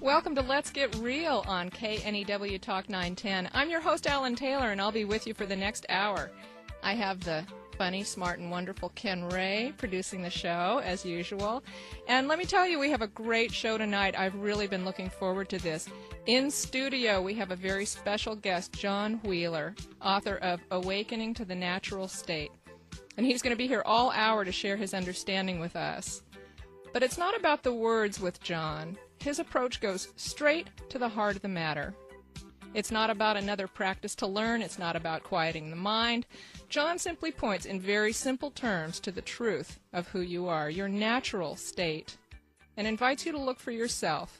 Welcome to Let's Get Real on KNEW Talk 910. I'm your host, Allin Taylor, and I'll be with you for the next hour. I have the funny, smart, and wonderful Ken Ray producing the show, as usual. And let me tell you, we have a great show tonight. I've really been looking forward to this. In studio, we have a very special guest, John Wheeler, author of Awakening to the Natural State. And he's going to be here all hour to share his understanding with us. But it's not about the words with John. His approach goes straight to the heart of the matter. It's not about another practice to learn. It's not about quieting the mind. John simply points in very simple terms to the truth of who you are, your natural state, and invites you to look for yourself.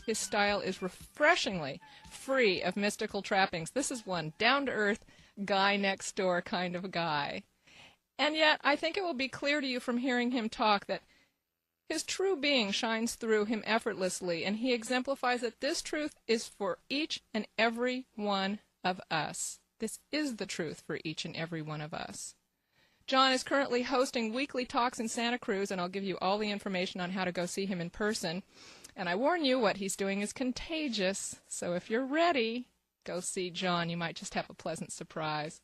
His style is refreshingly free of mystical trappings. This is one down-to-earth, guy-next-door kind of guy. And yet, I think it will be clear to you from hearing him talk that his true being shines through him effortlessly, and he exemplifies that this truth is for each and every one of us. This is the truth for each and every one of us. John is currently hosting weekly talks in Santa Cruz, and I'll give you all the information on how to go see him in person. And I warn you, what he's doing is contagious, so if you're ready, go see John. You might just have a pleasant surprise.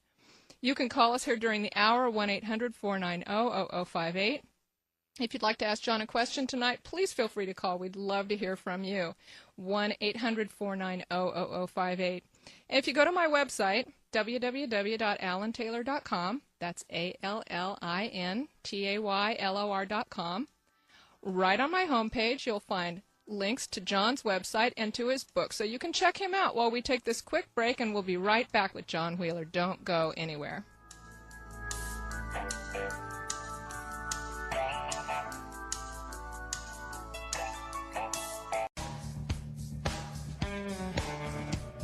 You can call us here during the hour, 1-800-490-0058. If you'd like to ask John a question tonight, please feel free to call. We'd love to hear from you. 1-800-490-0058. And if you go to my website, www.allintaylor.com, that's ALLINTAYLOR.com, right on my homepage you'll find links to John's website and to his book, so you can check him out while we take this quick break, and we'll be right back with John Wheeler. Don't go anywhere.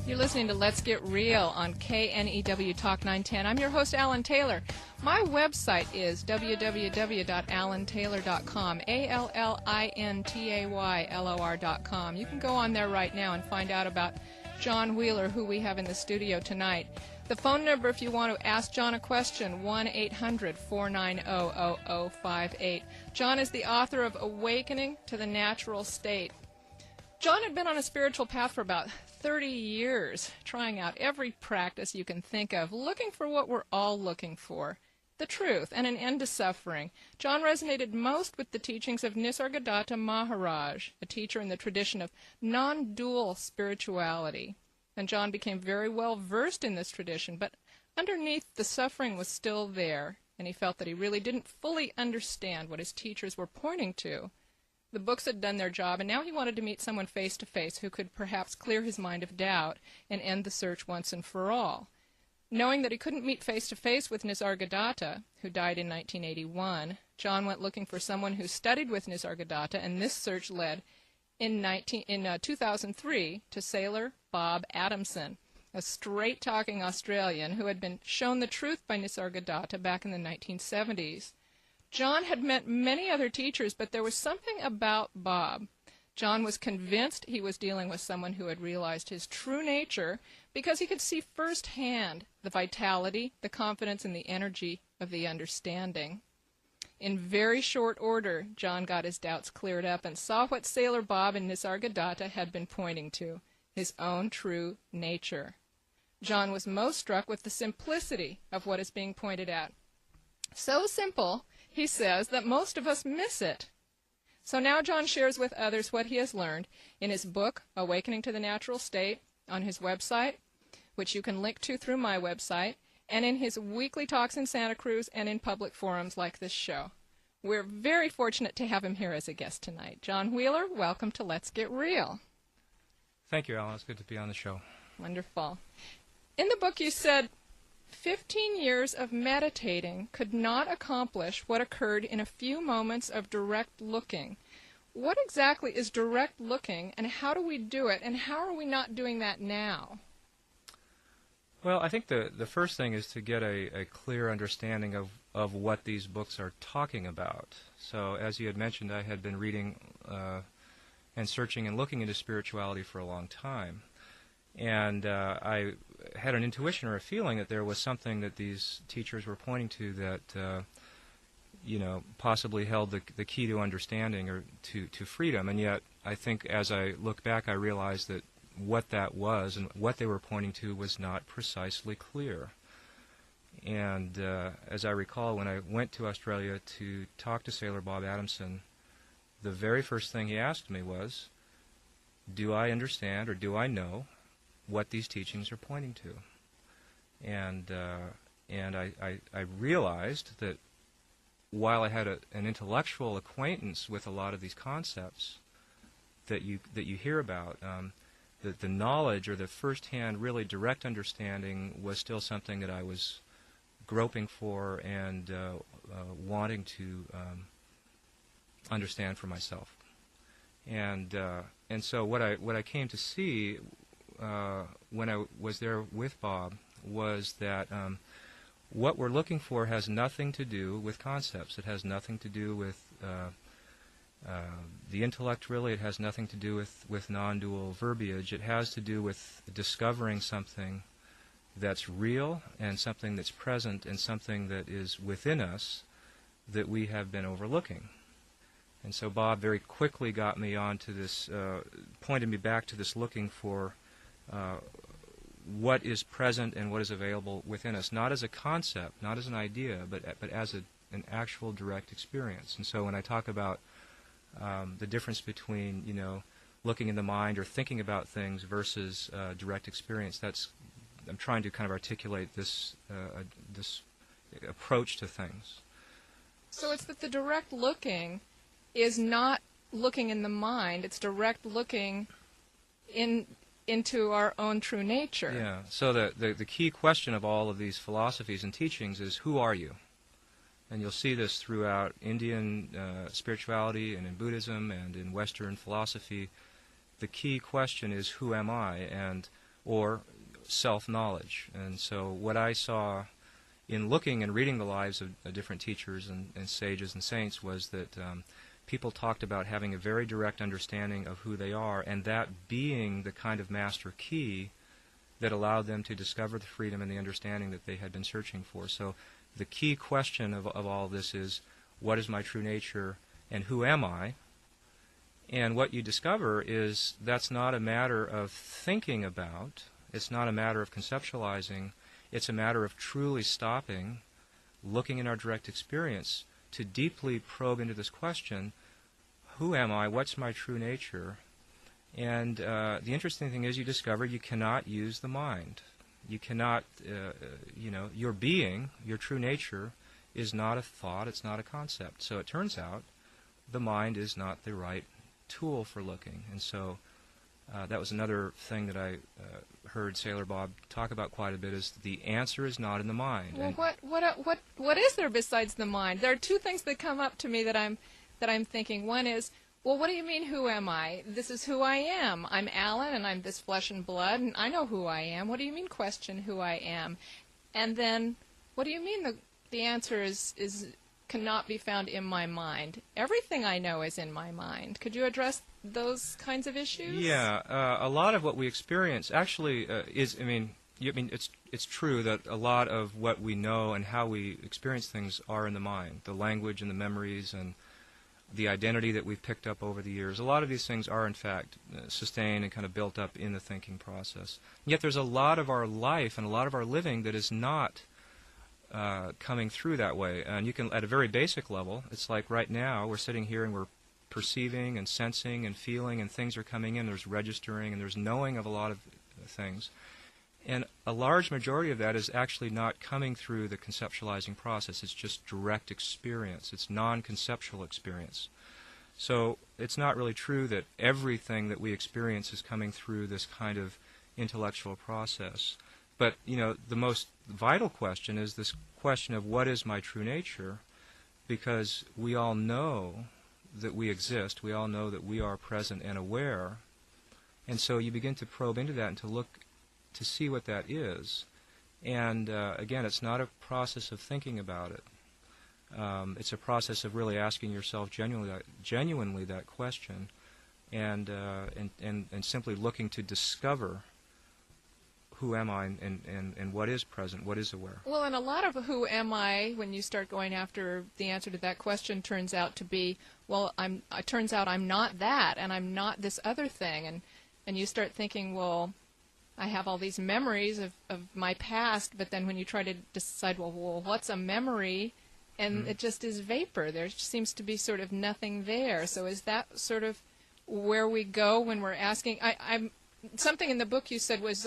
You're listening to Let's Get Real on KNEW Talk 910. I'm your host, Allin Taylor. My website is www.allintaylor.com, ALLINTAYLOR.com. You can go on there right now and find out about John Wheeler, who we have in the studio tonight. The phone number, if you want to ask John a question, 1-800-490-0058. John is the author of Awakening to the Natural State. John had been on a spiritual path for about 30 years, trying out every practice you can think of, looking for what we're all looking for, the truth and an end to suffering. John resonated most with the teachings of Nisargadatta Maharaj, a teacher in the tradition of non-dual spirituality. And John became very well versed in this tradition, but underneath the suffering was still there, and he felt that he really didn't fully understand what his teachers were pointing to. The books had done their job, and now he wanted to meet someone face-to-face who could perhaps clear his mind of doubt and end the search once and for all. Knowing that he couldn't meet face-to-face with Nisargadatta, who died in 1981, John went looking for someone who studied with Nisargadatta, and this search led in 2003 to sailor Bob Adamson, a straight-talking Australian who had been shown the truth by Nisargadatta back in the 1970s. John had met many other teachers, but there was something about Bob. John was convinced he was dealing with someone who had realized his true nature because he could see firsthand the vitality, the confidence, and the energy of the understanding. In very short order, John got his doubts cleared up and saw what Sailor Bob and Nisargadatta had been pointing to, his own true nature. John was most struck with the simplicity of what is being pointed at. So simple, he says, that most of us miss it. So now John shares with others what he has learned in his book, Awakening to the Natural State, on his website, which you can link to through my website, and in his weekly talks in Santa Cruz and in public forums like this show. We're very fortunate to have him here as a guest tonight. John Wheeler, welcome to Let's Get Real. Thank you, Alan. It's good to be on the show. Wonderful. In the book you said, 15 years of meditating could not accomplish what occurred in a few moments of direct looking. What exactly is direct looking, and how do we do it, and how are we not doing that now? Well, I think the first thing is to get a clear understanding of what these books are talking about. So, as you had mentioned, I had been reading and searching and looking into spirituality for a long time. And I had an intuition or a feeling that there was something that these teachers were pointing to that possibly held the key to understanding or to freedom. And yet, I think as I look back, I realized that what that was and what they were pointing to was not precisely clear. And as I recall, when I went to Australia to talk to Sailor Bob Adamson, the very first thing he asked me was, do I understand or do I know what these teachings are pointing to? And I realized that while I had an intellectual acquaintance with a lot of these concepts that you hear about, the knowledge or the first-hand, really direct understanding was still something that I was groping for and wanting to understand for myself. And so what I came to see when I was there with Bob was that what we're looking for has nothing to do with concepts. It has nothing to do with the intellect, really. It has nothing to do with non-dual verbiage. It has to do with discovering something that's real and something that's present and something that is within us that we have been overlooking. And so Bob very quickly got me onto this, pointed me back to this looking for what is present and what is available within us, not as a concept, not as an idea, but as an actual direct experience. And so when I talk about the difference between, looking in the mind or thinking about things versus direct experience, I'm trying to kind of articulate this approach to things. So it's that the direct looking is not looking in the mind, it's direct looking into our own true nature. Yeah, so the key question of all of these philosophies and teachings is, who are you? And you'll see this throughout Indian spirituality and in Buddhism and in Western philosophy. The key question is, who am I? Or self-knowledge. And so what I saw in looking and reading the lives of different teachers and sages and saints was that people talked about having a very direct understanding of who they are, and that being the kind of master key that allowed them to discover the freedom and the understanding that they had been searching for. So the key question of all this is, what is my true nature and who am I? And what you discover is that's not a matter of thinking about, it's not a matter of conceptualizing, it's a matter of truly stopping, looking in our direct experience to deeply probe into this question, who am I, what's my true nature? And the interesting thing is you discover you cannot use the mind. You cannot, your being, your true nature, is not a thought, it's not a concept. So it turns out the mind is not the right tool for looking. And so that was another thing that I heard Sailor Bob talk about quite a bit, is the answer is not in the mind. Well, what is there besides the mind? There are two things that come up to me that I'm thinking. One is, well, what do you mean, who am I? This is who I am. I'm Allin, and I'm this flesh and blood, and I know who I am. What do you mean, question who I am? And then, what do you mean the answer is cannot be found in my mind? Everything I know is in my mind. Could you address those kinds of issues? Yeah, a lot of what we experience actually it's true that a lot of what we know and how we experience things are in the mind. The language and the memories and the identity that we've picked up over the years. A lot of these things are, in fact, sustained and kind of built up in the thinking process. Yet there's a lot of our life and a lot of our living that is not coming through that way. And you can, at a very basic level, it's like right now we're sitting here and we're perceiving and sensing and feeling, and things are coming in. There's registering and there's knowing of a lot of things. And a large majority of that is actually not coming through the conceptualizing process. It's just direct experience. It's non-conceptual experience. So it's not really true that everything that we experience is coming through this kind of intellectual process. But, the most vital question is this question of what is my true nature, because we all know that we exist. We all know that we are present and aware. And so you begin to probe into that and to look to see what that is. And again, it's not a process of thinking about it. It's a process of really asking yourself genuinely that question, and simply looking to discover who am I and what is present, what is aware. Well, and a lot of who am I, when you start going after the answer to that question, turns out to be, well, it turns out I'm not that, and I'm not this other thing, and you start thinking, well, I have all these memories of my past, but then when you try to decide, well, what's a memory? And it just is vapor. There seems to be sort of nothing there. So is that sort of where we go when we're asking? I'm something in the book you said was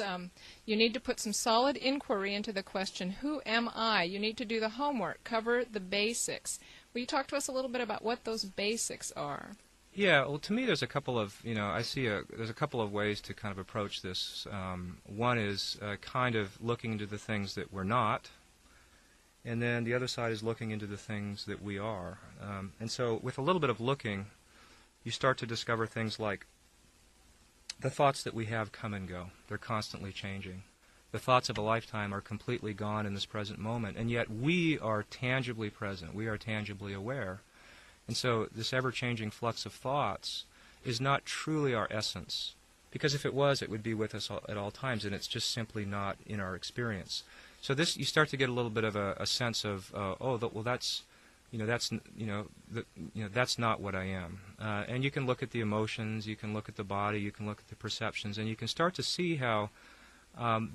you need to put some solid inquiry into the question, who am I? You need to do the homework, cover the basics. Will you talk to us a little bit about what those basics are? Yeah, well, to me, there's a couple of, I see there's a couple of ways to kind of approach this. One is kind of looking into the things that we're not, and then the other side is looking into the things that we are. And so with a little bit of looking, you start to discover things like the thoughts that we have come and go. They're constantly changing. The thoughts of a lifetime are completely gone in this present moment, and yet we are tangibly present. We are tangibly aware. And so this ever-changing flux of thoughts is not truly our essence, because if it was, it would be with us at all times, and it's just simply not in our experience. So this, you start to get a little bit of a sense of, that's not what I am. And you can look at the emotions, you can look at the body, you can look at the perceptions, and you can start to see how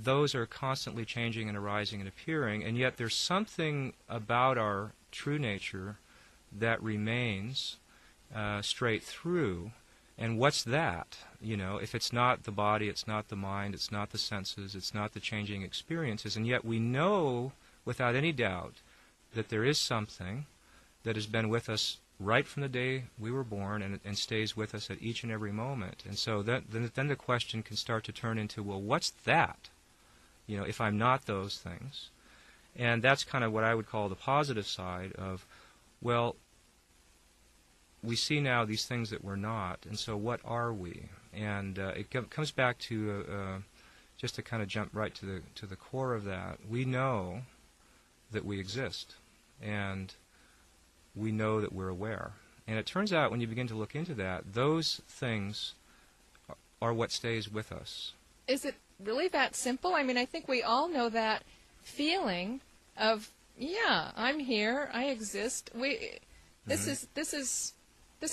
those are constantly changing and arising and appearing, and yet there's something about our true nature that remains straight through. And what's that? If it's not the body, it's not the mind, it's not the senses, it's not the changing experiences, and yet we know without any doubt that there is something that has been with us right from the day we were born and stays with us at each and every moment. And so then the question can start to turn into, well, what's that? If I'm not those things. And that's kind of what I would call the positive side of, well, we see now these things that we're not, and so what are we? And it comes back to, just to kind of jump right to the core of that, we know that we exist, and we know that we're aware. And it turns out when you begin to look into that, those things are what stays with us. Is it really that simple? I mean, I think we all know that feeling of, yeah, I'm here, I exist. This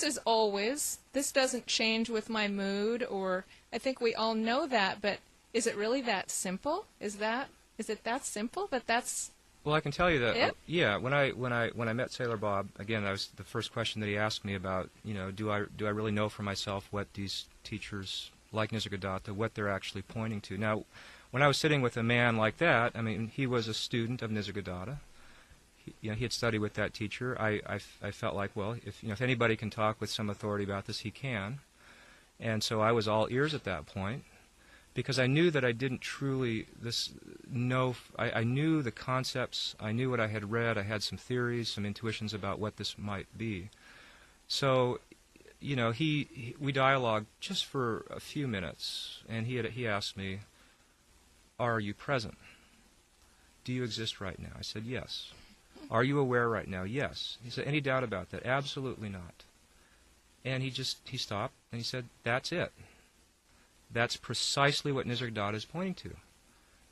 is always. This doesn't change with my mood, or I think we all know that, but is it really that simple? Is it that simple? That that's Well, I can tell you that. Yeah, when I met Sailor Bob, again, that was the first question that he asked me about. Do I really know for myself what these teachers like Nisargadatta, what they're actually pointing to? Now, when I was sitting with a man like that, I mean, he was a student of Nisargadatta. He had studied with that teacher. I felt like, well, if anybody can talk with some authority about this, he can. And so I was all ears at that point, because I knew that I didn't truly know. I knew the concepts. I knew what I had read. I had some theories, some intuitions about what this might be. So, we dialogued just for a few minutes, and he asked me, "Are you present? Do you exist right now?" I said, "Yes." "Are you aware right now?" "Yes." He said, "Any doubt about that?" "Absolutely not." And he stopped and he said, "That's it. That's precisely what Nisargadatta is pointing to.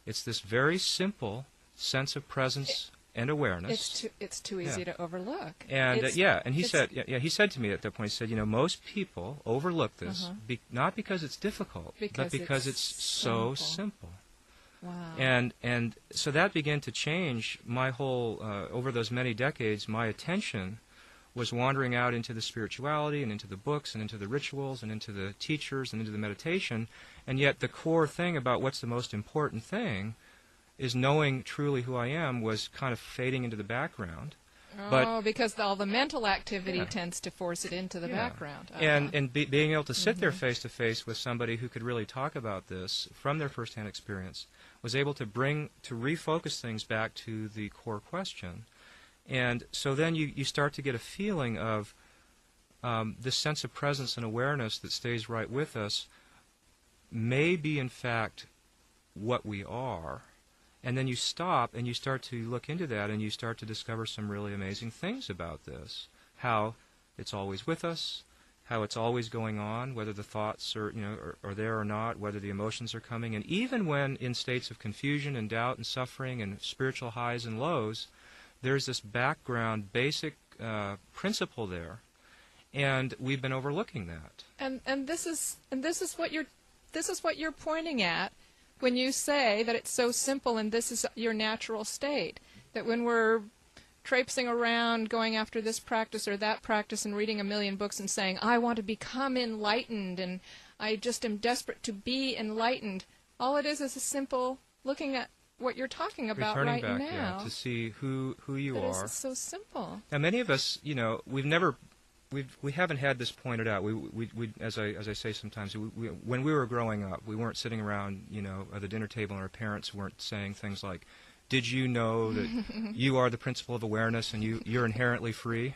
It's this very simple sense of presence and awareness. It's too easy to overlook. And he said to me at that point, he said, most people overlook this, not because it's difficult, but because it's so simple. Wow. And so that began to change my whole, over those many decades, my attention was wandering out into the spirituality and into the books and into the rituals and into the teachers and into the meditation, and yet the core thing about what's the most important thing is knowing truly who I am was kind of fading into the background. Because all the mental activity tends to force it into the background. And being able to sit there face to face with somebody who could really talk about this from their firsthand experience was able to refocus things back to the core question. And so then you start to get a feeling of this sense of presence and awareness that stays right with us may be in fact what we are. And then you stop and you start to look into that and you start to discover some really amazing things about this. How it's always with us, how it's always going on, whether the thoughts are there or not, whether the emotions are coming. And even when in states of confusion and doubt and suffering and spiritual highs and lows, there's this background basic principle there, and we've been overlooking that. And this is what you're pointing at when you say that it's so simple and this is your natural state. That when we're traipsing around going after this practice or that practice and reading a million books and saying, I want to become enlightened and I just am desperate to be enlightened, all it is a simple looking at what you're talking about Returning right back, now. yeah, to see who you are. It's so simple. Now, many of us, we haven't had this pointed out. We as I say sometimes, when we were growing up, we weren't sitting around, at the dinner table, and our parents weren't saying things like, "Did you know that you are the principle of awareness and you're inherently free?"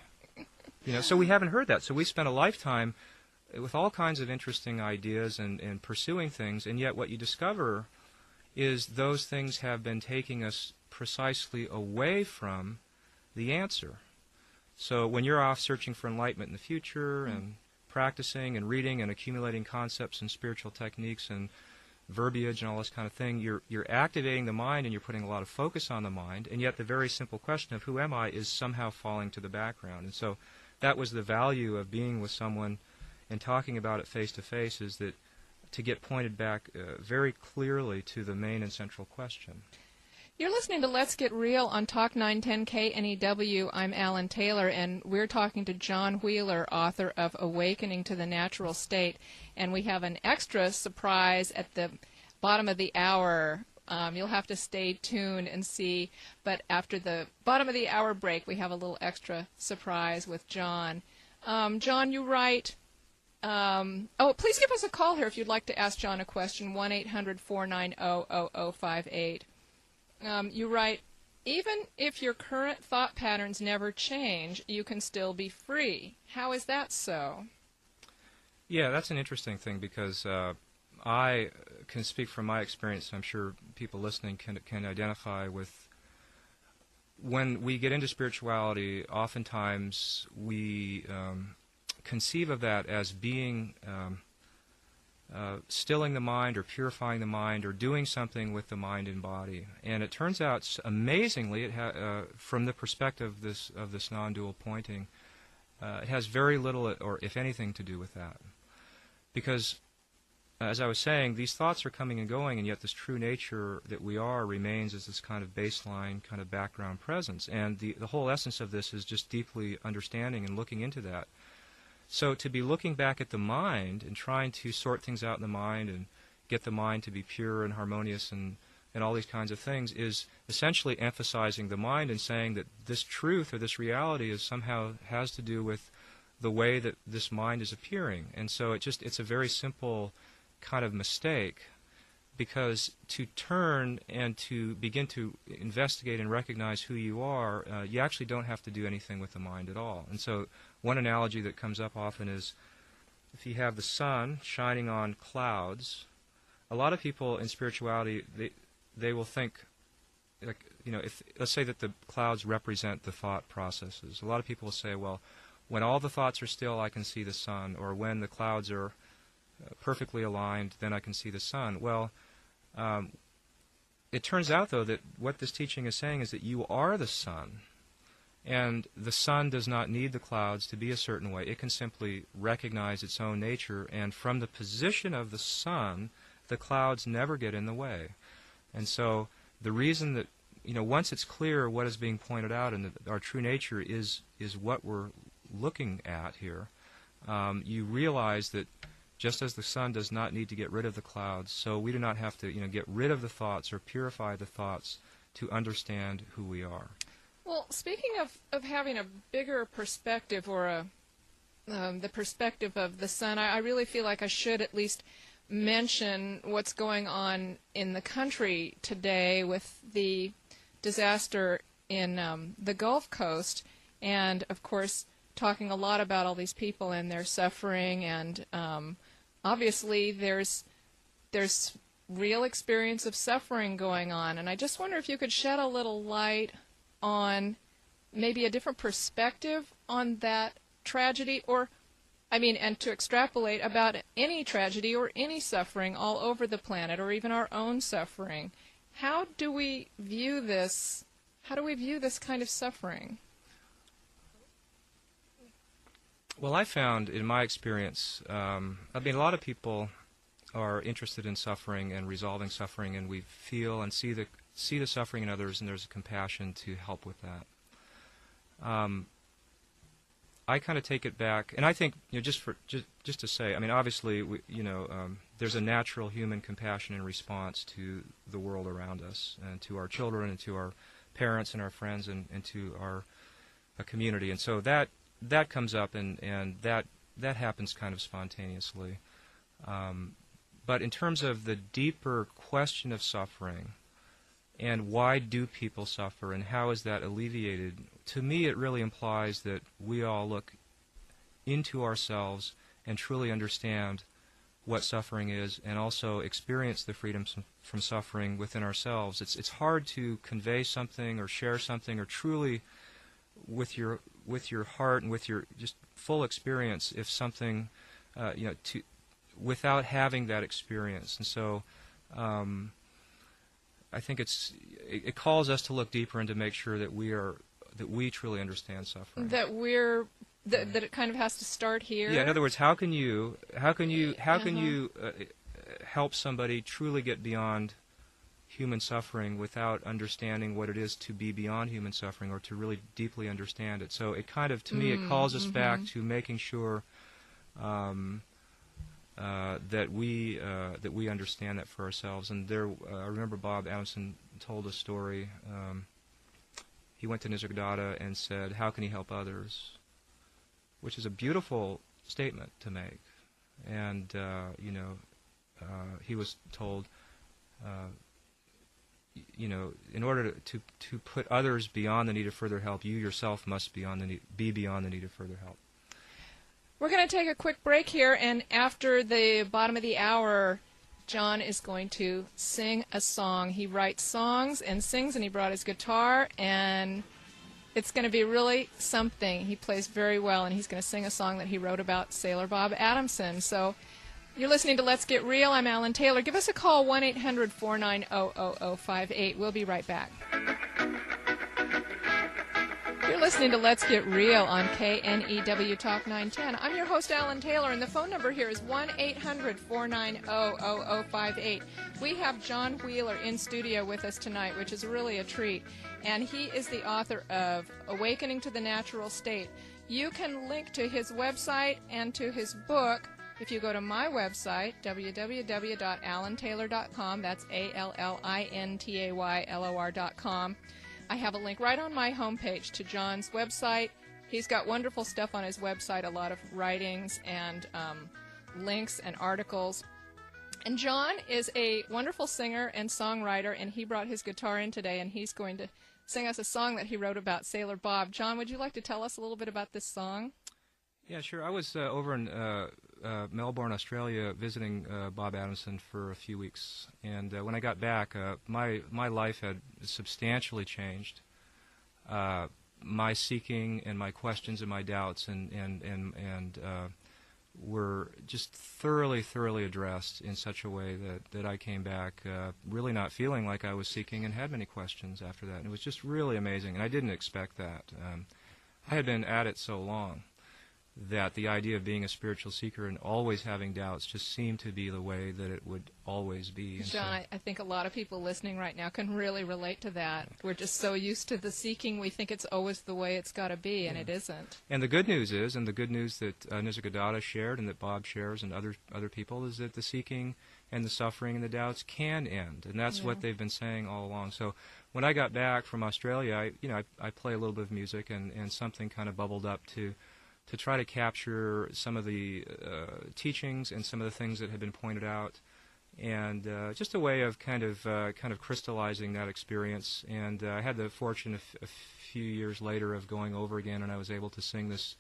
So we haven't heard that. So we spent a lifetime with all kinds of interesting ideas and pursuing things, and yet what you discover is those things have been taking us precisely away from the answer. So when you're off searching for enlightenment in the future and practicing and reading and accumulating concepts and spiritual techniques and verbiage and all this kind of thing, you're activating the mind and you're putting a lot of focus on the mind, and yet the very simple question of who am I is somehow falling to the background. And so that was the value of being with someone and talking about it face to face, is that to get pointed back very clearly to the main and central question. You're listening to Let's Get Real on Talk 910 KNEW. I'm Allin Taylor, and we're talking to John Wheeler, author of Awakening to the Natural State. And we have an extra surprise at the bottom of the hour. You'll have to stay tuned and see. But after the bottom of the hour break, we have a little extra surprise with John. John, you write... please give us a call here if you'd like to ask John a question, 1-800-490-0058. You write, even if your current thought patterns never change, you can still be free. How is that so? Yeah, that's an interesting thing, because I can speak from my experience, and I'm sure people listening can identify with, when we get into spirituality, oftentimes we conceive of that as being stilling the mind or purifying the mind or doing something with the mind and body. And it turns out, amazingly, from the perspective of this non-dual pointing, it has very little, or if anything, to do with that. Because, as I was saying, these thoughts are coming and going, and yet this true nature that we are remains as this kind of baseline, kind of background presence. And the whole essence of this is just deeply understanding and looking into that. So to be looking back at the mind and trying to sort things out in the mind and get the mind to be pure and harmonious and all these kinds of things is essentially emphasizing the mind and saying that this truth or this reality is somehow has to do with the way that this mind is appearing. And so it's a very simple kind of mistake, because to turn and to begin to investigate and recognize who you are, you actually don't have to do anything with the mind at all. And so one analogy that comes up often is, if you have the sun shining on clouds, a lot of people in spirituality, they will think, like, let's say that the clouds represent the thought processes. A lot of people will say, well, when all the thoughts are still, I can see the sun, or when the clouds are perfectly aligned, then I can see the sun. Well, it turns out, though, that what this teaching is saying is that you are the sun. And the sun does not need the clouds to be a certain way. It can simply recognize its own nature, and from the position of the sun, the clouds never get in the way. And so the reason that, once it's clear what is being pointed out and that our true nature is what we're looking at here, you realize that just as the sun does not need to get rid of the clouds, so we do not have to get rid of the thoughts or purify the thoughts to understand who we are. Well, speaking of having a bigger perspective, or the perspective of the sun, I really feel like I should at least mention what's going on in the country today with the disaster in the Gulf Coast, and, of course, talking a lot about all these people and their suffering, and obviously there's real experience of suffering going on, and I just wonder if you could shed a little light on maybe a different perspective on that tragedy, or I mean, and to extrapolate about any tragedy or any suffering all over the planet, or even our own suffering. How do we view this? How do we view this kind of suffering? Well, I found in my experience, I mean, a lot of people are interested in suffering and resolving suffering, and we feel and see the suffering in others, and there's a compassion to help with that. I kind of take it back, and I think, just to say, I mean, obviously, there's a natural human compassion and response to the world around us, and to our children, and to our parents, and our friends, and to our community, and so that comes up, and that happens kind of spontaneously. But in terms of the deeper question of suffering, and why do people suffer, and how is that alleviated, to me it really implies that we all look into ourselves and truly understand what suffering is, and also experience the freedom from suffering within ourselves. It's hard to convey something or share something or truly with your heart and with your just full experience if something without having that experience. And so I think it calls us to look deeper and to make sure that we truly understand suffering. That it kind of has to start here. Yeah. In other words, how can you help somebody truly get beyond human suffering without understanding what it is to be beyond human suffering, or to really deeply understand it? So it kind of, to me, it calls us back to making sure that we understand that for ourselves. And I remember Bob Adamson told a story. He went to Nisargadatta and said, "How can he help others?" Which is a beautiful statement to make. And he was told, in order to put others beyond the need of further help, you yourself must be beyond the need of further help. We're going to take a quick break here, and after the bottom of the hour, John is going to sing a song. He writes songs and sings, and he brought his guitar, and it's going to be really something. He plays very well, and he's going to sing a song that he wrote about Sailor Bob Adamson. So you're listening to Let's Get Real. I'm Allin Taylor. Give us a call, 1-800-490-0058. We'll be right back. You're listening to Let's Get Real on KNEW Talk 910. I'm your host, Allin Taylor, and the phone number here is 1-800-490-0058. We have John Wheeler in studio with us tonight, which is really a treat, and he is the author of Awakening to the Natural State. You can link to his website and to his book if you go to my website, www.allintaylor.com. That's ALLINTAYLOR.com. I have a link right on my homepage to John's website. He's got wonderful stuff on his website, a lot of writings and links and articles. And John is a wonderful singer and songwriter, and he brought his guitar in today, and he's going to sing us a song that he wrote about Sailor Bob. John, would you like to tell us a little bit about this song? Yeah, sure. I was over in Melbourne, Australia, visiting Bob Adamson for a few weeks, and when I got back, my life had substantially changed. My seeking and my questions and my doubts and were just thoroughly addressed in such a way that I came back really not feeling like I was seeking and had many questions after that. And it was just really amazing, and I didn't expect that. I had been at it so long that the idea of being a spiritual seeker and always having doubts just seemed to be the way that it would always be. And John, I think a lot of people listening right now can really relate to that. We're just so used to the seeking, we think it's always the way it's got to be, and it isn't. And the good news is, and the good news that Nisargadatta shared and that Bob shares and other people, is that the seeking and the suffering and the doubts can end, and that's what they've been saying all along. So when I got back from Australia, I play a little bit of music, and something kind of bubbled up to try to capture some of the teachings and some of the things that had been pointed out, and just a way of kind of crystallizing that experience. And I had the fortune a few years later of going over again, and I was able to sing this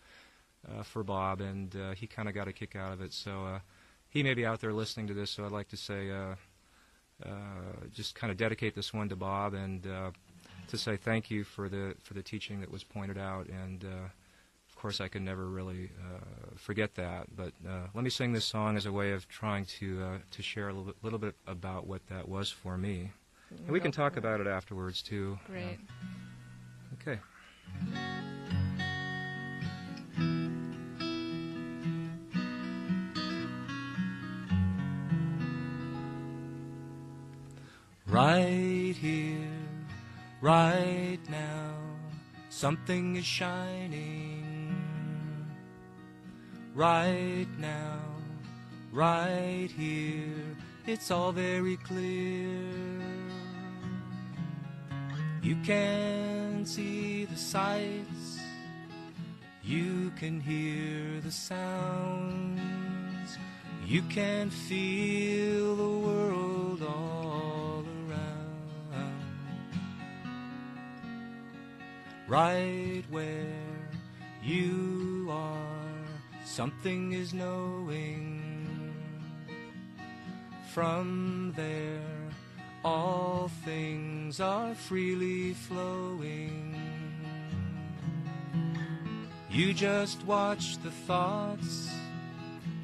for Bob, and he kind of got a kick out of it. So he may be out there listening to this, so I'd like to say just kind of dedicate this one to Bob, and to say thank you for the teaching that was pointed out, and of course, I could never really forget that. But let me sing this song as a way of trying to share a little bit about what that was for me. And we can talk about it afterwards, too. Great. Okay. Right here, right now, something is shining. Right now, right here, it's all very clear. You can see the sights, you can hear the sounds, you can feel the world all around. Right where you are, something is knowing. From there, all things are freely flowing. You just watch the thoughts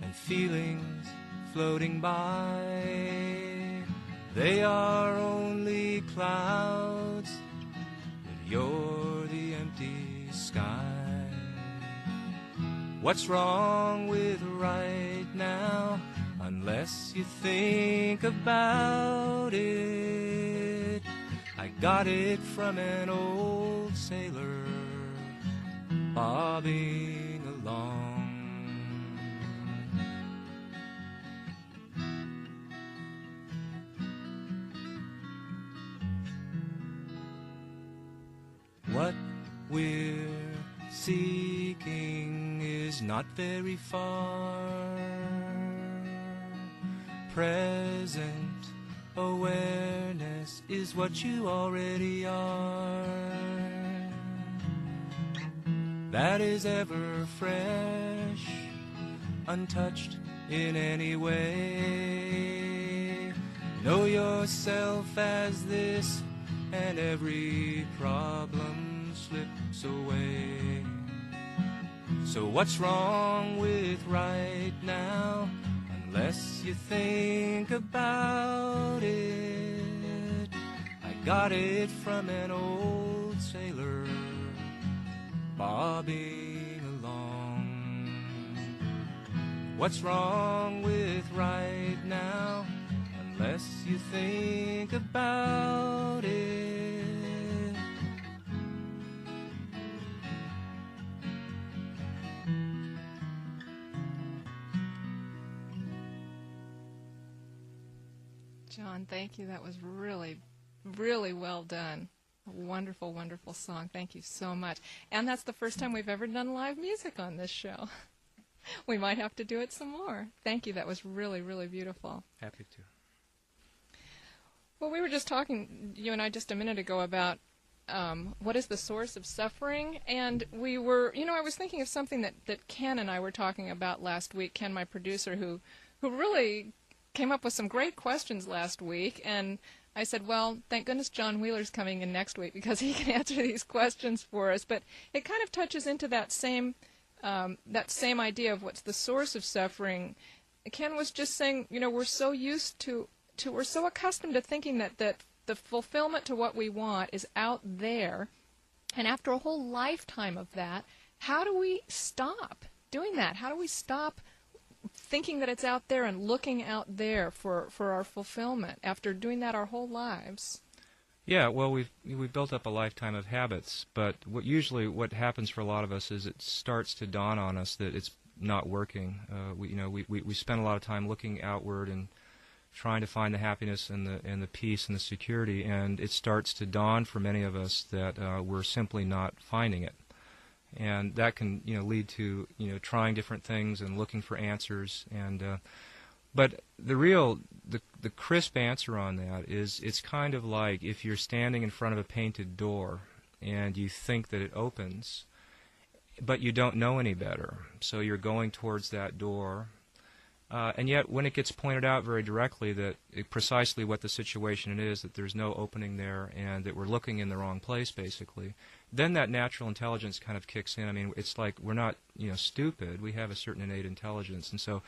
and feelings floating by. They are only clouds, but you're the empty sky. What's wrong with right now? Unless you think about it. I got it from an old sailor bobbing along. What we're seeking is not very far. Present awareness is what you already are. That is ever fresh, untouched in any way. Know yourself as this, and every problem slips away. So what's wrong with right now? Unless you think about it. I got it from an old sailor bobbing along. What's wrong with right now? Unless you think about it. John, thank you. That was really, really well done. A wonderful, wonderful song. Thank you so much. And that's the first time we've ever done live music on this show. We might have to do it some more. Thank you. That was really, really beautiful. Happy to. Well, we were just talking, you and I, just a minute ago about what is the source of suffering. And we were, I was thinking of something that Ken and I were talking about last week. Ken, my producer, who really came up with some great questions last week, and I said, well, thank goodness John Wheeler's coming in next week because he can answer these questions for us. But it kind of touches into that same idea of what's the source of suffering. Ken was just saying, we're so used to we're so accustomed to thinking that the fulfillment to what we want is out there, and after a whole lifetime of that, how do we stop doing that? How do we stop thinking that it's out there and looking out there for our fulfillment after doing that our whole lives? Yeah, well, we've built up a lifetime of habits, but what happens for a lot of us is it starts to dawn on us that it's not working. We spend a lot of time looking outward and trying to find the happiness and the peace and the security, and it starts to dawn for many of us that we're simply not finding it. And that can, lead to, trying different things and looking for answers. But the crisp answer on that is it's kind of like if you're standing in front of a painted door and you think that it opens, but you don't know any better. So you're going towards that door, And yet, when it gets pointed out very directly that precisely what the situation is, that there's no opening there, and that we're looking in the wrong place, basically, then that natural intelligence kind of kicks in. I mean, it's like we're not, stupid. We have a certain innate intelligence, and so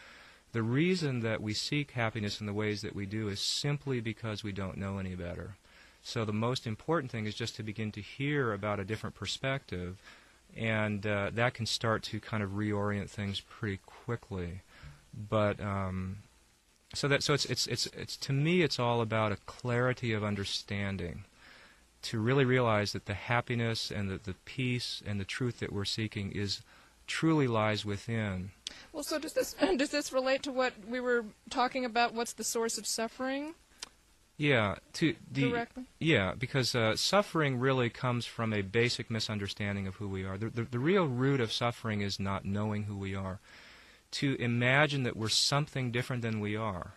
the reason that we seek happiness in the ways that we do is simply because we don't know any better. So the most important thing is just to begin to hear about a different perspective, and that can start to kind of reorient things pretty quickly. But so it's to me it's all about a clarity of understanding, to really realize that the happiness and the peace and the truth that we're seeking is truly lies within. Well, so does this relate to what we were talking about? What's the source of suffering? Yeah, directly. Yeah, because suffering really comes from a basic misunderstanding of who we are. The real root of suffering is not knowing who we are. To imagine that we're something different than we are.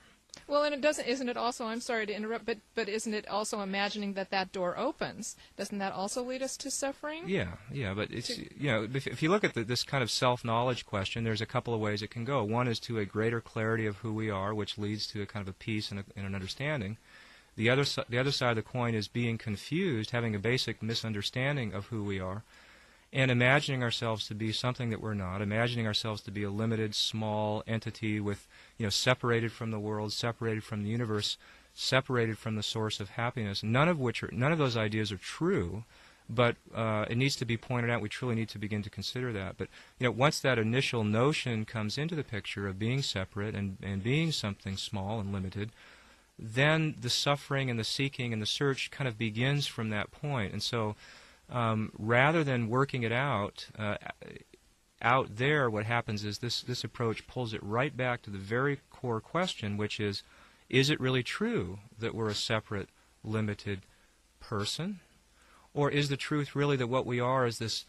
Well, and isn't it also, I'm sorry to interrupt, but isn't it also imagining that door opens? Doesn't that also lead us to suffering? Yeah, but it's, if you look at this kind of self-knowledge question, there's a couple of ways it can go. One is to a greater clarity of who we are, which leads to a kind of a peace and an understanding. The other side of the coin is being confused, having a basic misunderstanding of who we are, and imagining ourselves to be something that we're not, imagining ourselves to be a limited, small entity with, separated from the world, separated from the universe, separated from the source of happiness. None of those ideas are true, but it needs to be pointed out. We truly need to begin to consider that. But once that initial notion comes into the picture of being separate and being something small and limited, then the suffering and the seeking and the search kind of begins from that point. And so rather than working it out there, what happens is this approach pulls it right back to the very core question, which is it really true that we're a separate, limited person? Or is the truth really that what we are is this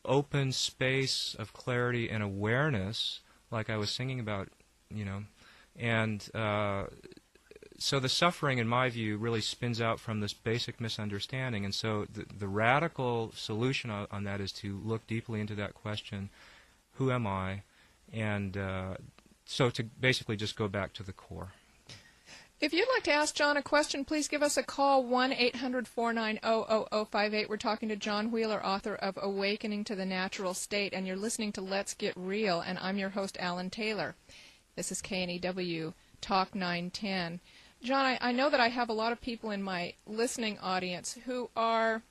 open space of clarity and awareness, like I was singing about, and so the suffering, in my view, really spins out from this basic misunderstanding. And so the radical solution on that is to look deeply into that question, who am I? And so to basically just go back to the core. If you'd like to ask John a question, please give us a call, 1-800-490-0058. We're talking to John Wheeler, author of Awakening to the Natural State, and you're listening to Let's Get Real, and I'm your host, Allin Taylor. This is KNEW Talk 910. John, I know that I have a lot of people in my listening audience who are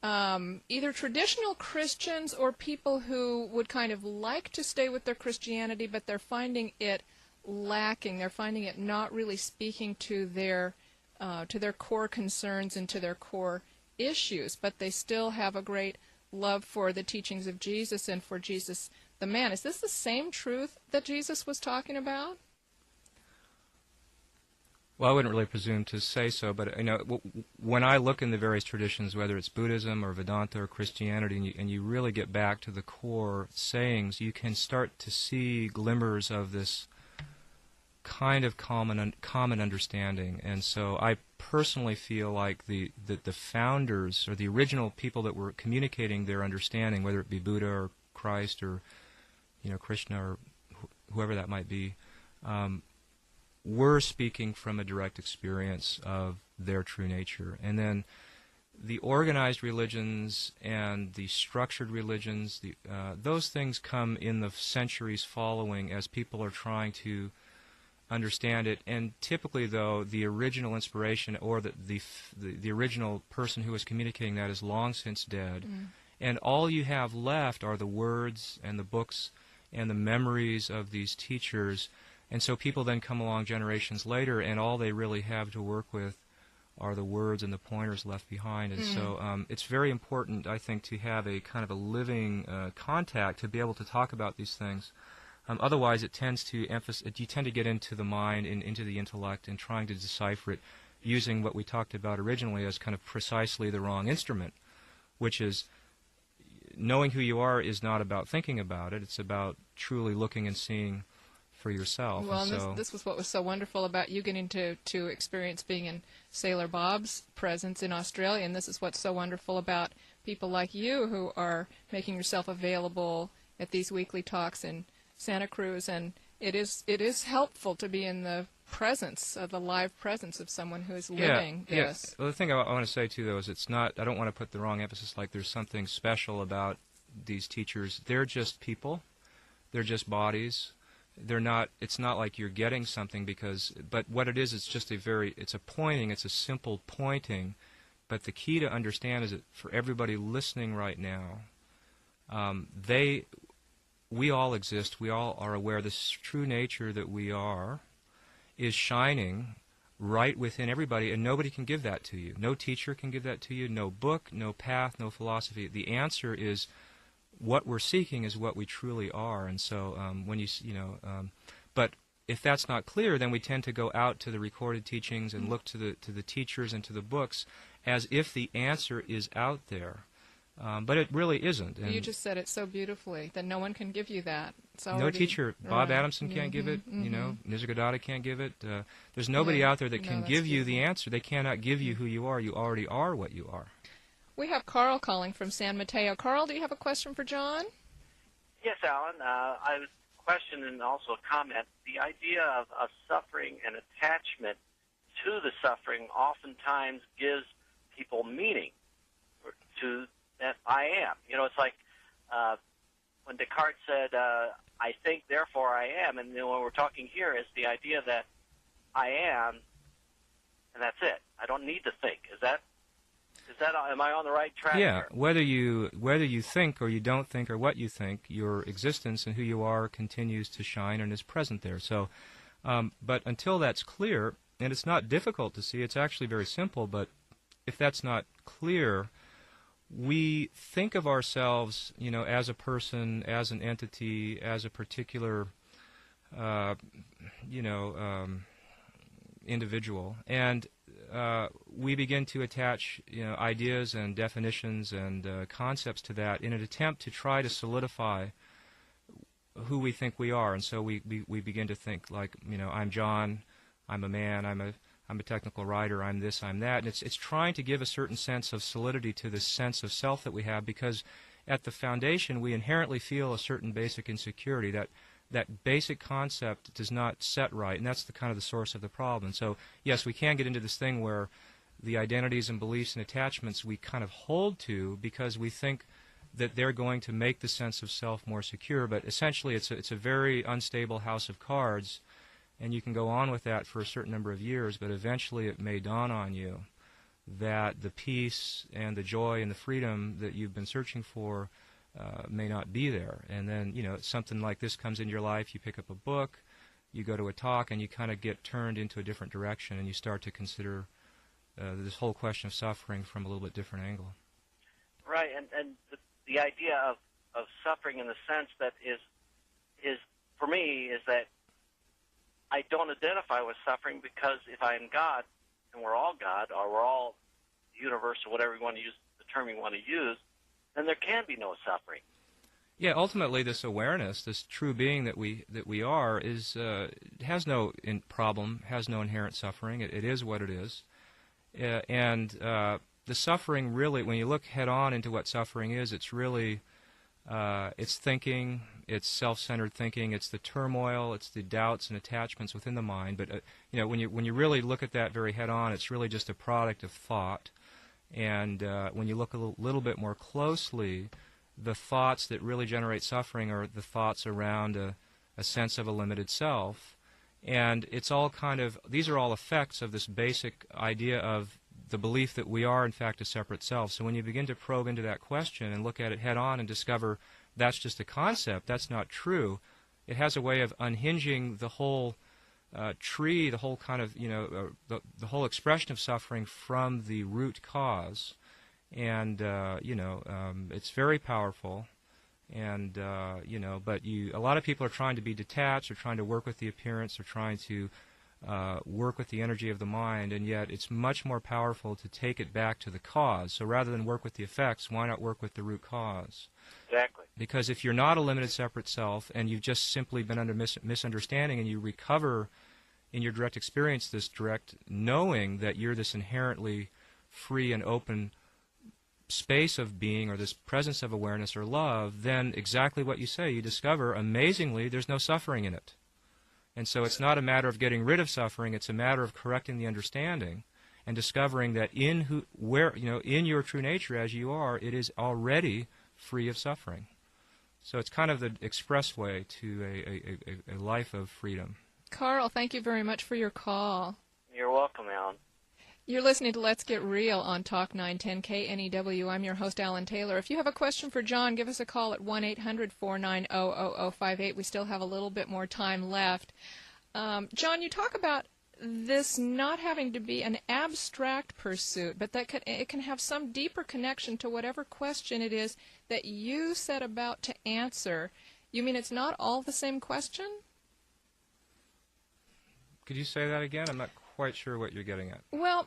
either traditional Christians or people who would kind of like to stay with their Christianity, but they're finding it lacking. They're finding it not really speaking to their core concerns and to their core issues, but they still have a great love for the teachings of Jesus and for Jesus the man. Is this the same truth that Jesus was talking about? Well, I wouldn't really presume to say so, but when I look in the various traditions, whether it's Buddhism or Vedanta or Christianity, and you really get back to the core sayings, you can start to see glimmers of this kind of common understanding. And so I personally feel like the founders or the original people that were communicating their understanding, whether it be Buddha or Christ or Krishna or whoever that might be, were speaking from a direct experience of their true nature. And then the organized religions and the structured religions, those things come in the centuries following as people are trying to understand it. And typically, though, the original inspiration or the original person who was communicating that is long since dead. Mm. And all you have left are the words and the books and the memories of these teachers. And so people then come along generations later, and all they really have to work with are the words and the pointers left behind. And so it's very important, I think, to have a kind of a living contact to be able to talk about these things. Otherwise, you tend to get into the mind and into the intellect and trying to decipher it using what we talked about originally as kind of precisely the wrong instrument, which is knowing who you are is not about thinking about it. It's about truly looking and seeing for yourself. Well, and this was what was so wonderful about you getting to experience being in Sailor Bob's presence in Australia, and this is what's so wonderful about people like you who are making yourself available at these weekly talks in Santa Cruz and It is helpful to be in the presence of the live presence of someone who is living this. Yeah. Well, the thing I want to say too, though, is it's not. I don't want to put the wrong emphasis. Like there's something special about these teachers. They're just people. They're just bodies. They're not. It's not like you're getting something But what it is, it's just it's a pointing. It's a simple pointing. But the key to understand is that for everybody listening right now, we all exist. We all are aware. This true nature that we are is shining right within everybody, and nobody can give that to you. No teacher can give that to you. No book, no path, no philosophy. The answer is what we're seeking is what we truly are. And so but if that's not clear, then we tend to go out to the recorded teachings and look to the teachers and to the books as if the answer is out there. But it really isn't. And you just said it so beautifully that no one can give you that. It's no teacher. Bob right. Adamson can't give it. Nisargadatta can't give it. There's nobody out there that can give you the answer. They cannot give you who you are. You already are what you are. We have Carl calling from San Mateo. Carl, do you have a question for John? Yes, Alan. I was question and also a comment. The idea of suffering and attachment to the suffering oftentimes gives people meaning to that I am. It's like when Descartes said, I think, therefore I am. And when we're talking here, it's the idea that I am, and that's it. I don't need to think. Am I on the right track? Yeah, here? whether you think or you don't think or what you think, your existence and who you are continues to shine and is present there. So, but until that's clear, and it's not difficult to see, it's actually very simple, but if that's not clear, we think of ourselves, as a person, as an entity, as a particular, individual, and we begin to attach, ideas and definitions and concepts to that in an attempt to try to solidify who we think we are. And so we begin to think like, I'm John, I'm a man, I'm a technical writer, I'm this, I'm that. And it's trying to give a certain sense of solidity to this sense of self that we have, because at the foundation we inherently feel a certain basic insecurity, that basic concept does not set right, and that's the kind of the source of the problem. So yes, we can get into this thing where the identities and beliefs and attachments we kind of hold to because we think that they're going to make the sense of self more secure, but essentially it's a very unstable house of cards. And you can go on with that for a certain number of years, but eventually it may dawn on you that the peace and the joy and the freedom that you've been searching for may not be there. And then, something like this comes into your life, you pick up a book, you go to a talk, and you kind of get turned into a different direction, and you start to consider this whole question of suffering from a little bit different angle. Right, and the idea of suffering in the sense that is for me, is that I don't identify with suffering, because if I am God, and we're all God, or we're all the universe, or whatever you want to use, the term you want to use, then there can be no suffering. Yeah, ultimately, this awareness, this true being that we are, has no problem, has no inherent suffering. It is what it is, and the suffering really, when you look head on into what suffering is, it's really it's thinking, it's self-centered thinking, it's the turmoil, it's the doubts and attachments within the mind. But when you really look at that very head on, it's really just a product of thought. And when you look a little bit more closely, the thoughts that really generate suffering are the thoughts around a sense of a limited self. And it's all these are all effects of this basic idea of the belief that we are, in fact, a separate self. So when you begin to probe into that question and look at it head on and discover that's just a concept, that's not true, it has a way of unhinging the whole tree, the whole kind of, the whole expression of suffering from the root cause. And, it's very powerful. And, but a lot of people are trying to be detached, or trying to work with the appearance, or trying to work with the energy of the mind, and yet it's much more powerful to take it back to the cause. So rather than work with the effects, why not work with the root cause? Exactly. Because if you're not a limited separate self, and you've just simply been under misunderstanding, and you recover in your direct experience this direct knowing that you're this inherently free and open space of being, or this presence of awareness or love, then exactly what you say, you discover, amazingly, there's no suffering in it. And so it's not a matter of getting rid of suffering, it's a matter of correcting the understanding and discovering that in your true nature as you are, it is already free of suffering. So it's kind of the expressway to a life of freedom. Carl, thank you very much for your call. You're welcome, Alan. You're listening to Let's Get Real on Talk 910 KNEW. I'm your host, Allin Taylor. If you have a question for John, give us a call at 1-800-490-0058. We still have a little bit more time left. John, you talk about this not having to be an abstract pursuit, but that it can have some deeper connection to whatever question it is that you set about to answer. You mean it's not all the same question? Could you say that again? I'm not quite sure what you're getting at. Well,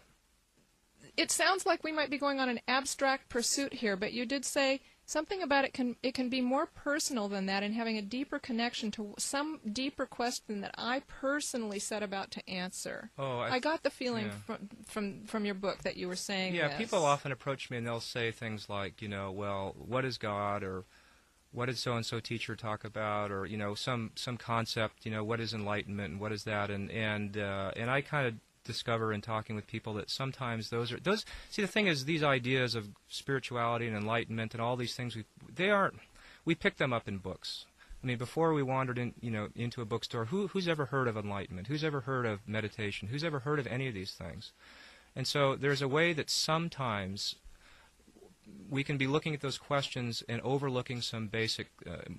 it sounds like we might be going on an abstract pursuit here, but you did say something about it can be more personal than that and having a deeper connection to some deeper question that I personally set about to answer. Oh, I got the feeling from your book that you were saying Yeah, this. people often approach me and they'll say things like, well, what is God, or what did so-and-so teacher talk about, or, some concept, what is enlightenment and what is that, and I kind of discover in talking with people that sometimes those see, the thing is, these ideas of spirituality and enlightenment and all these things, we pick them up in books. I mean, before we wandered into a bookstore, who's ever heard of enlightenment? Who's ever heard of meditation? Who's ever heard of any of these things? And so there's a way that sometimes we can be looking at those questions and overlooking some basic,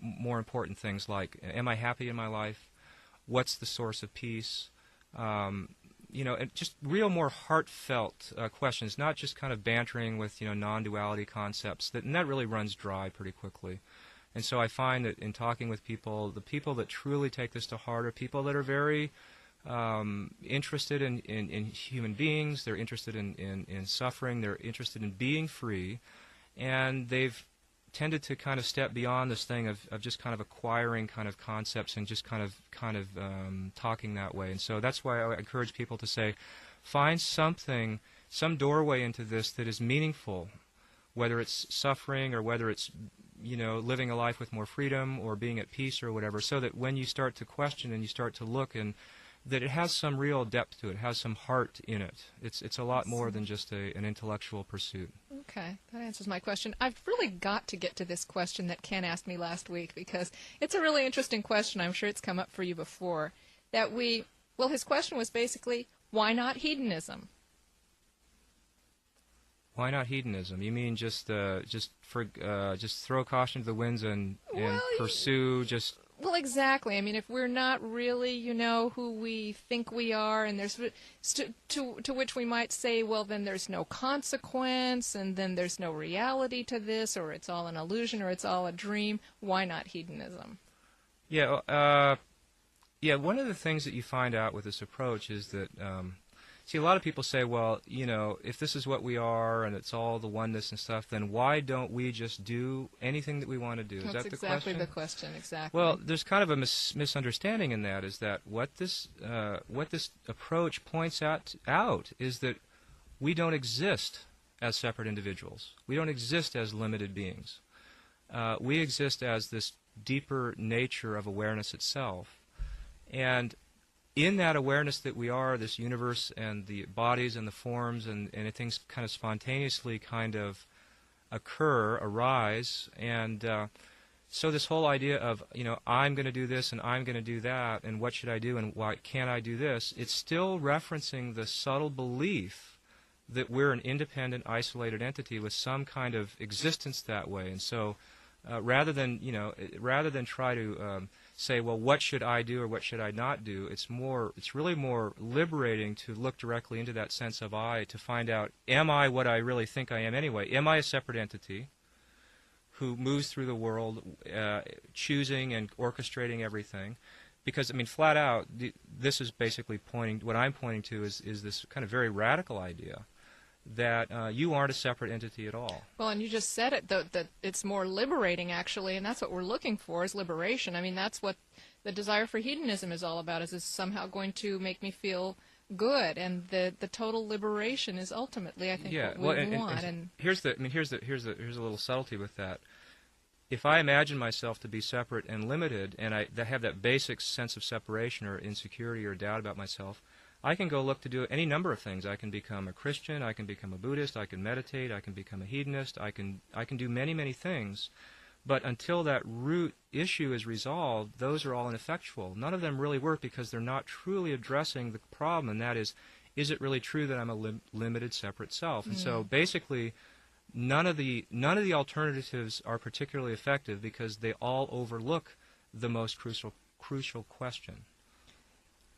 more important things like, am I happy in my life? What's the source of peace? And just real more heartfelt questions, not just kind of bantering with, non-duality concepts, and that really runs dry pretty quickly. And so I find that in talking with people, the people that truly take this to heart are people that are very interested in human beings, they're interested in suffering, they're interested in being free, and they've tended to kind of step beyond this thing of just kind of acquiring kind of concepts and just kind of talking that way. And so that's why I encourage people to say, find something, some doorway into this that is meaningful, whether it's suffering or whether it's living a life with more freedom or being at peace or whatever, so that when you start to question and you start to look, and that it has some real depth to it, has some heart in it. It's a lot more than just an intellectual pursuit. Okay, that answers my question. I've really got to get to this question that Ken asked me last week, because it's a really interesting question. I'm sure it's come up for you before. His question was basically, why not hedonism? Why not hedonism? You mean just throw caution to the winds and pursue just... Well, exactly. I mean, if we're not really, who we think we are, and there's to which we might say, well, then there's no consequence, and then there's no reality to this, or it's all an illusion, or it's all a dream. Why not hedonism? Yeah. One of the things that you find out with this approach is that, see, a lot of people say, well, if this is what we are and it's all the oneness and stuff, then why don't we just do anything that we want to do? Is that the question? That's exactly the question, exactly. Well, there's kind of a misunderstanding in that, is that what this approach points out is that we don't exist as separate individuals. We don't exist as limited beings. We exist as this deeper nature of awareness itself. And in that awareness that we are, this universe and the bodies and the forms and things kind of spontaneously kind of arise, and so this whole idea of, I'm going to do this and I'm going to do that, and what should I do and why can't I do this, it's still referencing the subtle belief that we're an independent, isolated entity with some kind of existence that way. And so rather than try to say, well, what should I do or what should I not do? It's really more liberating to look directly into that sense of I, to find out, am I what I really think I am anyway? Am I a separate entity who moves through the world, choosing and orchestrating everything? Because, I mean, flat out, this is basically what I'm pointing to is this kind of very radical idea that you aren't a separate entity at all. Well, and you just said it, that it's more liberating, actually, and that's what we're looking for, is liberation. I mean, that's what the desire for hedonism is all about, is somehow going to make me feel good, and the total liberation is ultimately, I think, what we want. And here's a little subtlety with that. if I imagine myself to be separate and limited, and I have that basic sense of separation or insecurity or doubt about myself, I can go look to do any number of things. I can become a Christian, I can become a Buddhist, I can meditate, I can become a hedonist, I can do many, many things. But until that root issue is resolved, those are all ineffectual. None of them really work because they're not truly addressing the problem, and that is it really true that I'm a limited, separate self? And so basically, none of the alternatives are particularly effective because they all overlook the most crucial question.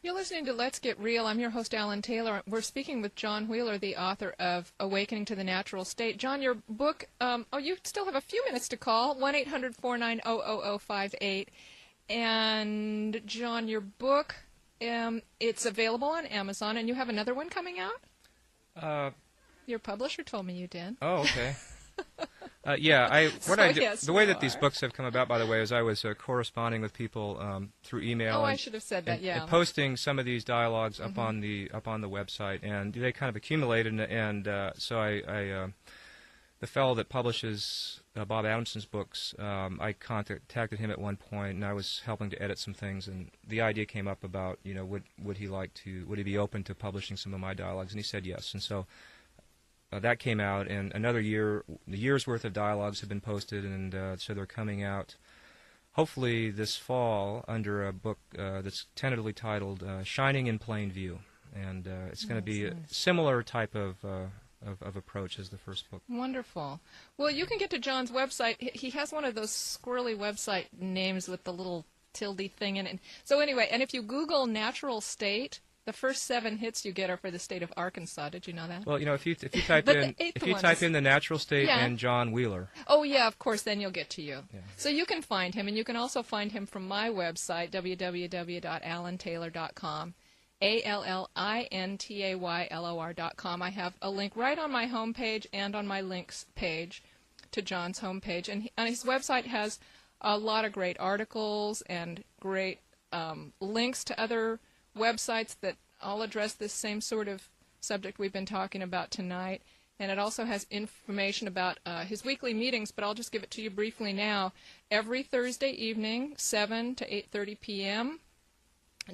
You're listening to Let's Get Real. I'm your host, Allin Taylor. We're speaking with John Wheeler, the author of Awakening to the Natural State. John, your book, you still have a few minutes to call, 1-800-490-0058. And, John, your book, it's available on Amazon, and you have another one coming out? Your publisher told me you did. Oh, okay. The way that these books have come about, by the way, is I was corresponding with people through email. Oh, I should have said that. And posting some of these dialogues up on the website, and they kind of accumulated. And so the fellow that publishes Bob Adamson's books, I contacted him at one point, and I was helping to edit some things. And the idea came up about, would he be open to publishing some of my dialogues? And he said yes. And so. That came out, and the year's worth of dialogues have been posted, and so they're coming out hopefully this fall under a book that's tentatively titled Shining in Plain View. And it's going to be a similar type of approach as the first book. Wonderful. Well, you can get to John's website. He has one of those squirrely website names with the little tilde thing in it. So anyway, and if you Google natural state, the first 7 hits you get are for the state of Arkansas. Did you know that? Well, if you type in the natural state and John Wheeler. Oh yeah, of course. Then you'll get to you. Yeah. So you can find him, and you can also find him from my website, www.allintaylor.com, ALLINTAYLOR.com. I have a link right on my homepage and on my links page to John's homepage, and his website has a lot of great articles and great links to other websites that all address this same sort of subject we've been talking about tonight. And it also has information about his weekly meetings, but I'll just give it to you briefly now. Every Thursday evening, 7 to 8:30 p.m.,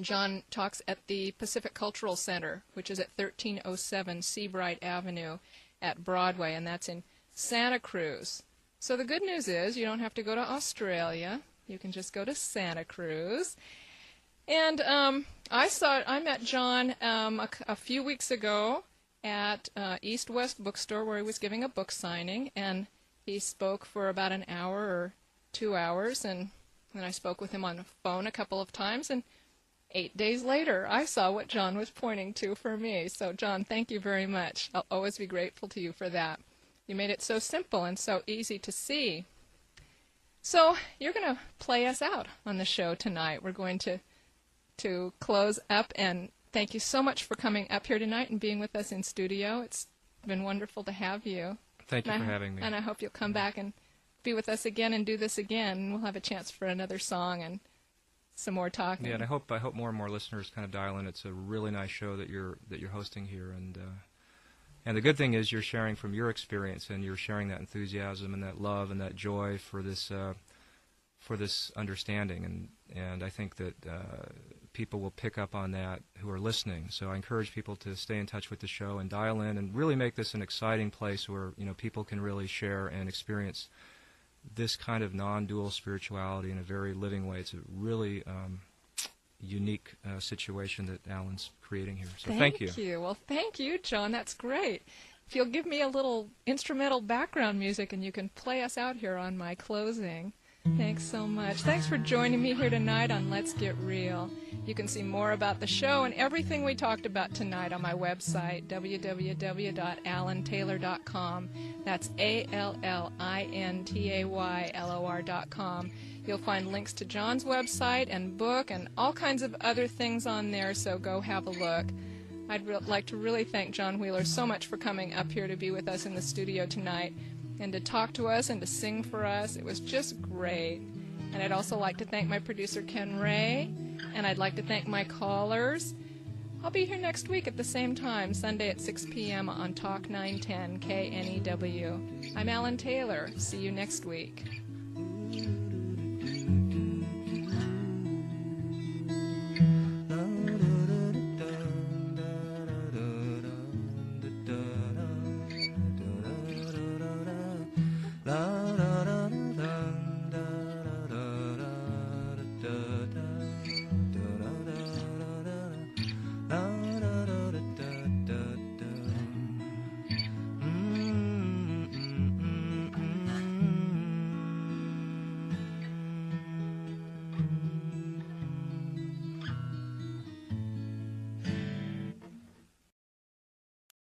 John talks at the Pacific Cultural Center, which is at 1307 Seabright Avenue at Broadway, and that's in Santa Cruz. So the good news is you don't have to go to Australia. You can just go to Santa Cruz. And I met John a few weeks ago at East West Bookstore, where he was giving a book signing, and he spoke for about an hour or 2 hours, and then I spoke with him on the phone a couple of times, and 8 days later I saw what John was pointing to for me. So John, thank you very much. I'll always be grateful to you for that. You made it so simple and so easy to see. So you're going to play us out on the show tonight. We're going to close up, and thank you so much for coming up here tonight and being with us in studio. It's been wonderful to have you. Thank you for having me. And I hope you'll come back and be with us again and do this again. We'll have a chance for another song and some more talking. Yeah, and I hope more and more listeners kind of dial in. It's a really nice show that you're hosting here, and the good thing is you're sharing from your experience, and you're sharing that enthusiasm and that love and that joy for this understanding, and I think that people will pick up on that who are listening. So I encourage people to stay in touch with the show and dial in and really make this an exciting place where people can really share and experience this kind of non-dual spirituality in a very living way. It's a really unique situation that Allin's creating here. So thank you. Thank you. Well, thank you, John. That's great. If you'll give me a little instrumental background music and you can play us out here on my closing. Thanks so much. Thanks for joining me here tonight on Let's Get Real. You can see more about the show and everything we talked about tonight on my website, www.allintaylor.com. That's ALLINTAYLOR.com. You'll find links to John's website and book and all kinds of other things on there, so go have a look. I'd like to really thank John Wheeler so much for coming up here to be with us in the studio tonight and to talk to us and to sing for us. It was just great. And I'd also like to thank my producer, Ken Ray, and I'd like to thank my callers. I'll be here next week at the same time, Sunday at 6 p.m. on Talk 910 KNEW. I'm Allin Taylor. See you next week.